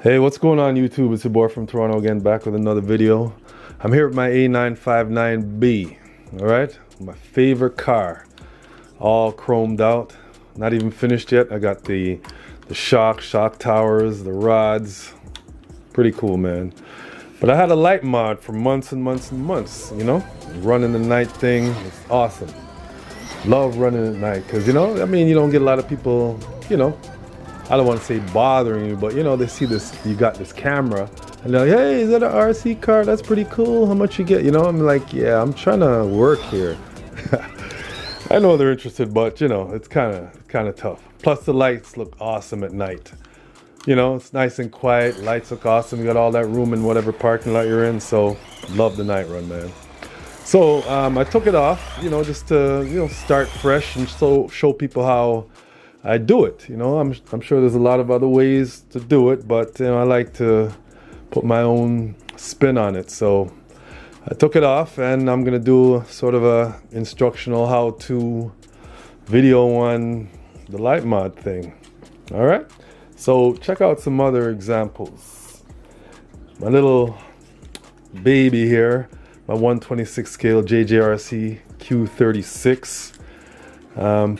Hey, what's going on YouTube? It's your boy from Toronto again, back with another video. I'm here with my A959-B, all right? My favorite car, all chromed out, not even finished yet. I got the shock towers, the rods, pretty cool, man. But I had a light mod for months and months and months, you know? Running the night thing, it's awesome. Love running at night, because, you know, I mean, you don't get a lot of people, you know, I don't want to say bothering you, but you know, they see this, you got this camera and they're like, hey, is that an RC car? That's pretty cool. How much you get? You know, I'm like, yeah, I'm trying to work here. I know they're interested, but you know, it's kind of tough. Plus the lights look awesome at night. You know, it's nice and quiet. Lights look awesome. You got all that room in whatever parking lot you're in. So love the night run, man. So I took it off, you know, just to, you know, start fresh and show people how I do it. You know, I'm sure there's a lot of other ways to do it, but you know, I like to put my own spin on it. So I took it off and I'm gonna do sort of a instructional how-to video on the light mod thing. All right, so check out some other examples. My little baby here, my 126 scale JJRC Q36.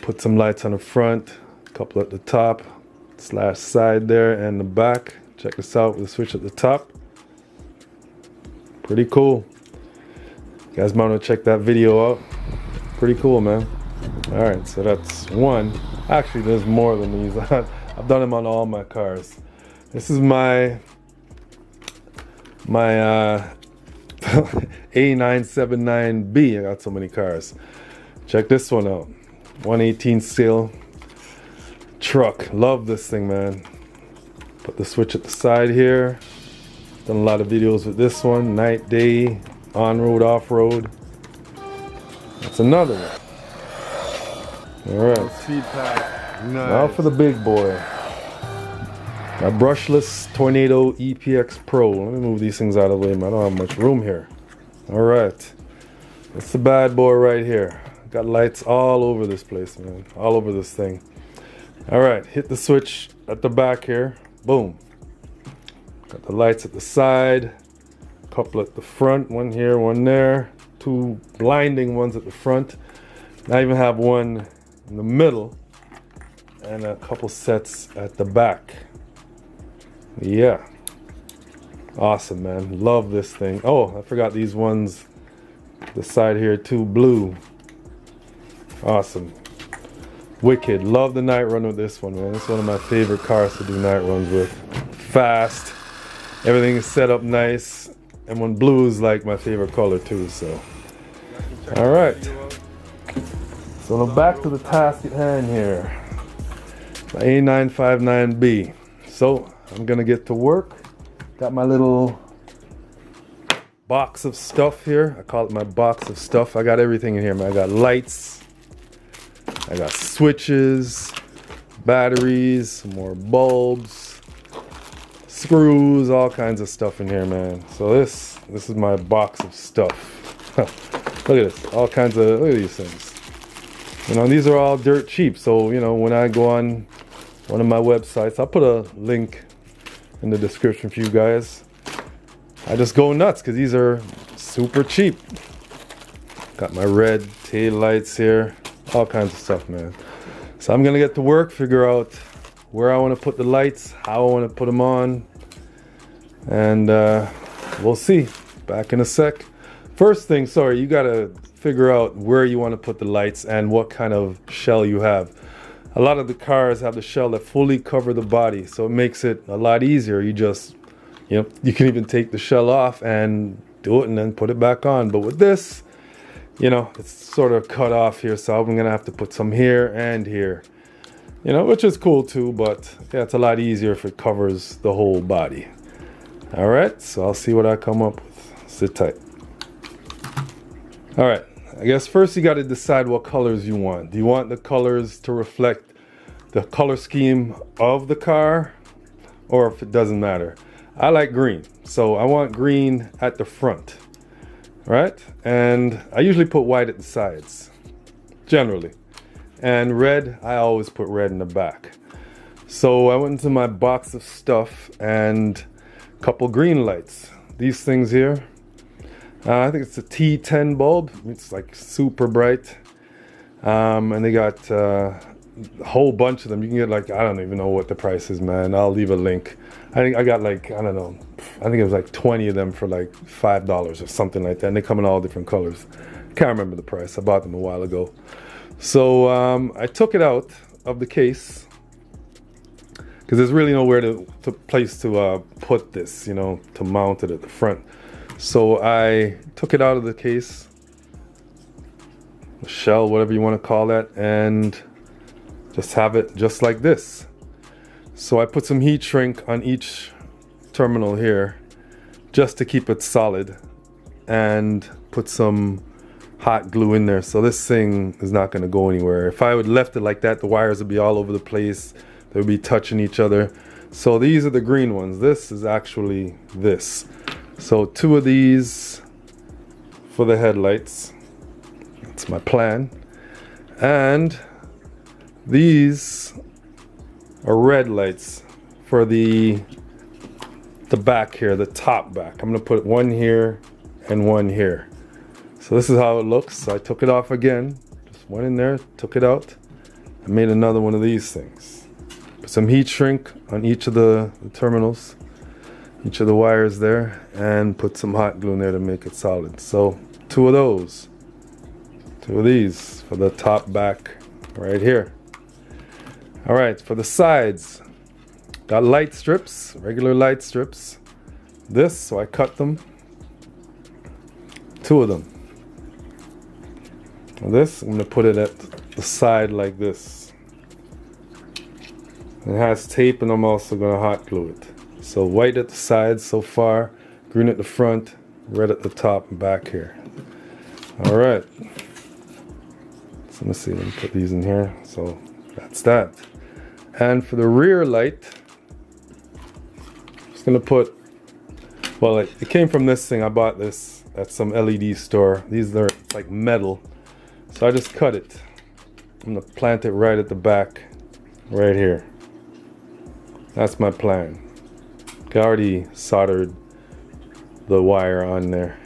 Put some lights on the front, couple at the top / side there, and the back. Check this out with the switch at the top. Pretty cool. You guys might want to check that video out. Pretty cool, man. All right, so that's one. Actually, there's more than these. I've done them on all my cars. This is my A959-B. I got so many cars. Check this one out. 118 scale truck. Love this thing, man. Put the switch at the side here. Done a lot of videos with this one. Night, day, on-road, off-road. That's another one. All right. Speed pack. Nice. Now for the big boy. My brushless Tornado EPX Pro. Let me move these things out of the way, man. I don't have much room here. All right. That's the bad boy right here. Got lights all over this place, man. All over this thing. All right, hit the switch at the back here. Boom. Got the lights at the side. Couple at the front. One here, one there. Two blinding ones at the front. I even have one in the middle. And a couple sets at the back. Yeah. Awesome, man. Love this thing. Oh, I forgot these ones. The side here, too, blue. Awesome. Wicked. Love the night run with this one, man. It's one of my favorite cars to do night runs with. Fast. Everything is set up nice. And when blue is like my favorite color too, so. Alright. So now back to the task at hand here. My A959-B. So I'm gonna get to work. Got my little box of stuff here. I call it my box of stuff. I got everything in here, man. I got lights. I got switches, batteries, some more bulbs, screws, all kinds of stuff in here, man. So this is my box of stuff. Look at this, all kinds of, look at these things. You know, these are all dirt cheap. So, you know, when I go on one of my websites, I'll put a link in the description for you guys. I just go nuts because these are super cheap. Got my red tail lights here. All kinds of stuff, man. So I'm gonna get to work, figure out where I want to put the lights, how I want to put them on, and we'll see. Back in a sec. First thing, sorry, you gotta figure out where you want to put the lights and what kind of shell you have. A lot of the cars have the shell that fully cover the body, so it makes it a lot easier. You just, you know, you can even take the shell off and do it and then put it back on. But with this, you know, it's sort of cut off here, so I'm gonna have to put some here and here, you know, which is cool too, but yeah, it's a lot easier if it covers the whole body. All right, so I'll see what I come up with. Sit tight. All right, I guess first you got to decide what colors you want. Do you want the colors to reflect the color scheme of the car, or if it doesn't matter? I like green, so I want green at the front. Right? And I usually put white at the sides, generally. And red, I always put red in the back. So I went into my box of stuff and a couple green lights. These things here, I think it's a T10 bulb. It's like super bright. And they got a whole bunch of them. You can get like, I don't even know what the price is, man. I'll leave a link. I think I got like, I don't know, I think it was like 20 of them for like $5 or something like that. And they come in all different colors. Can't remember the price. I bought them a while ago. So I took it out of the case because there's really nowhere to place to put this, you know, to mount it at the front. So I took it out of the case, the shell, whatever you want to call that, and just have it just like this. So I put some heat shrink on each terminal here just to keep it solid, and put some hot glue in there, so this thing is not going to go anywhere. If I would left it like that, the wires would be all over the place. They would be touching each other. So these are the green ones. This is actually this. So 2 of these for the headlights. That's my plan. And these are red lights for the back here, the top back. I'm gonna put one here and one here. So this is how it looks. So I took it off again, just went in there, took it out, and made another one of these things. Put some heat shrink on each of the terminals, each of the wires there, and put some hot glue in there to make it solid. So 2 of those, 2 of these for the top back right here. All right, for the sides, got light strips, regular light strips. This, so I cut them, 2 of them. This, I'm gonna put it at the side like this. It has tape, and I'm also gonna hot glue it. So white at the sides so far, green at the front, red at the top and back here. All right. So let me see, let me put these in here. So that's that. And for the rear light, I'm just gonna put, well, it came from this thing. I bought this at some LED store. These are like metal. So I just cut it. I'm gonna plant it right at the back, right here. That's my plan. I already soldered the wire on there.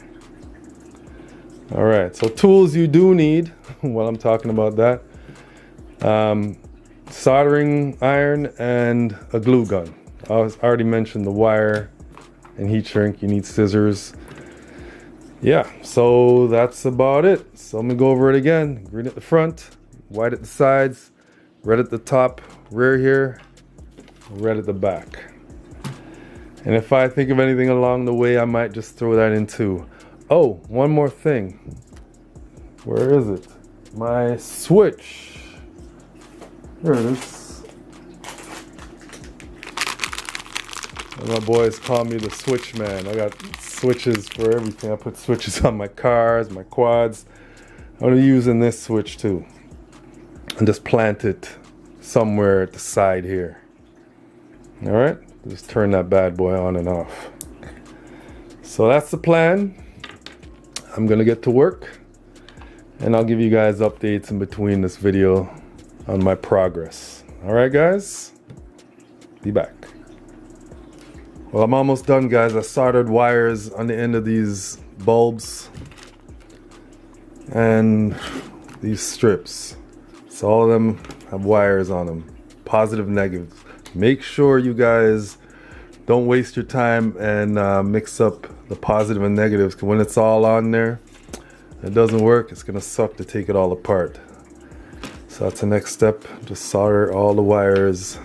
All right, so tools you do need while I'm talking about that. Soldering iron and a glue gun. I already mentioned the wire and heat shrink. You need scissors. Yeah, so that's about it. So I'm gonna go over it again. Green at the front, white at the sides, red at the top, rear here, red at the back. And if I think of anything along the way, I might just throw that in too. Oh, one more thing. Where is it? My switch. Here it is. And my boys call me the switch man. I got switches for everything. I put switches on my cars, my quads. I'm gonna be using this switch too. And just plant it somewhere at the side here. All right, just turn that bad boy on and off. So that's the plan. I'm gonna get to work, and I'll give you guys updates in between this video on my progress. All right, guys, be back. Well, I'm almost done, guys. I soldered wires on the end of these bulbs and these strips. So all of them have wires on them, positive, negatives. Make sure you guys don't waste your time and mix up the positive and negatives, because when it's all on there, it doesn't work. It's gonna suck to take it all apart. So that's the next step. Just solder all the wires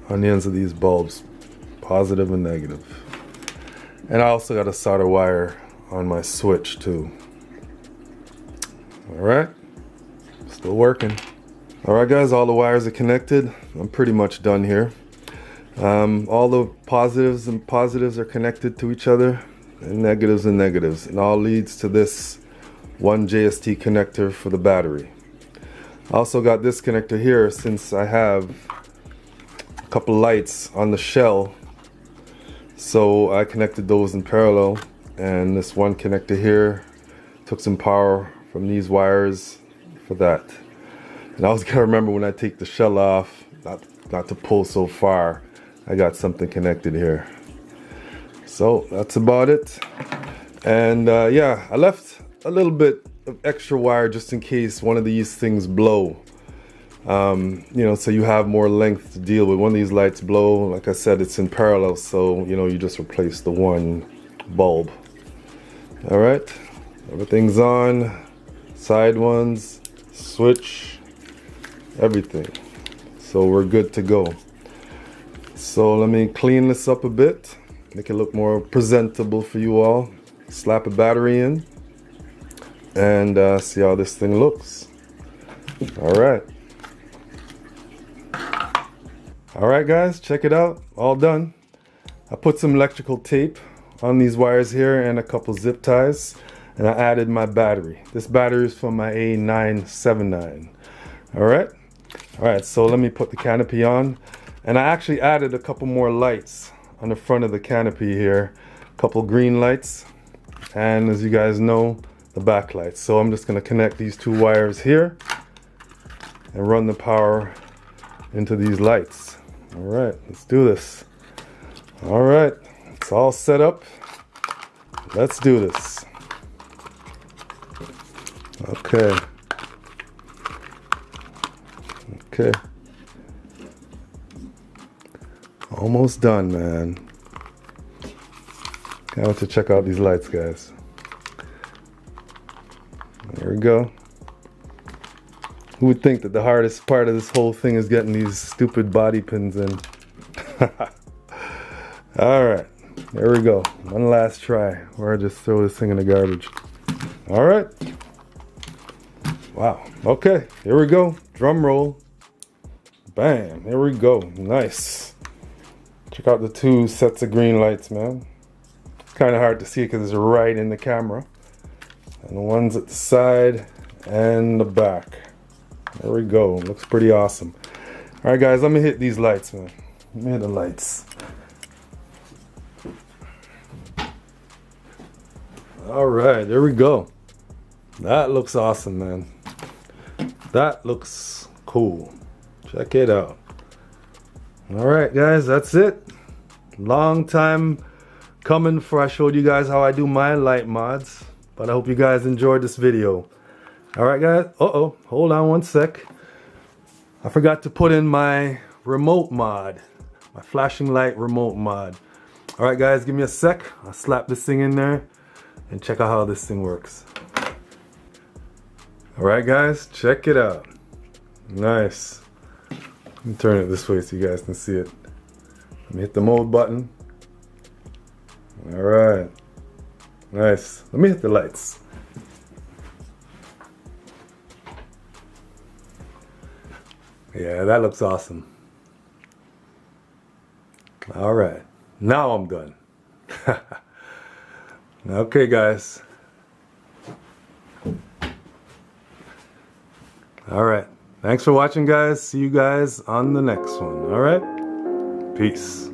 on the ends of these bulbs, positive and negative. And I also got a solder wire on my switch too. All right, still working. All right, guys, all the wires are connected. I'm pretty much done here. All the positives and positives are connected to each other, and negatives, and all leads to this one JST connector for the battery. I also got this connector here, since I have a couple lights on the shell, so I connected those in parallel. And this one connector here took some power from these wires for that. And I always gotta remember, when I take the shell off, not to pull so far. I got something connected here. So that's about it. And yeah, I left a little bit of extra wire just in case one of these things blow. You know, so you have more length to deal with. One of these lights blow, like I said, it's in parallel, so you know, you just replace the one bulb. All right, everything's on, side ones, switch, everything. So we're good to go. So let me clean this up a bit, make it look more presentable for you all. Slap a battery in and see how this thing looks. All right. Alright guys, check it out, all done. I put some electrical tape on these wires here and a couple zip ties, and I added my battery. This battery is from my A959. Alright, so let me put the canopy on, and I actually added a couple more lights on the front of the canopy here. A couple green lights, and as you guys know, the back lights. So I'm just going to connect these two wires here and run the power into these lights. All right, let's do this. All right, it's all set up. Let's do this. Okay. Okay. Almost done, man. Can't wait to check out these lights, guys. There we go. Who would think that the hardest part of this whole thing is getting these stupid body pins in? Alright, there we go. One last try where I just throw this thing in the garbage. Alright. Wow. Okay, here we go. Drum roll. Bam. Here we go. Nice. Check out the two sets of green lights, man. It's kind of hard to see because it's right in the camera. And the ones at the side and the back. There we go. Looks pretty awesome. All right, guys, let me hit these lights, man. Let me hit the lights. All right, there we go. That looks awesome, man. That looks cool. Check it out. All right, guys, that's it. Long time coming before I showed you guys how I do my light mods, but I hope you guys enjoyed this video. Alright guys, hold on one sec. I forgot to put in my remote mod, my flashing light remote mod. Alright guys, give me a sec. I'll slap this thing in there and check out how this thing works. Alright guys, check it out. Nice. Let me turn it this way so you guys can see it. Let me hit the mode button. Alright. Nice. Let me hit the lights. Yeah, that looks awesome. All right, now I'm done. Okay, guys. All right, thanks for watching, guys. See you guys on the next one. All right, peace.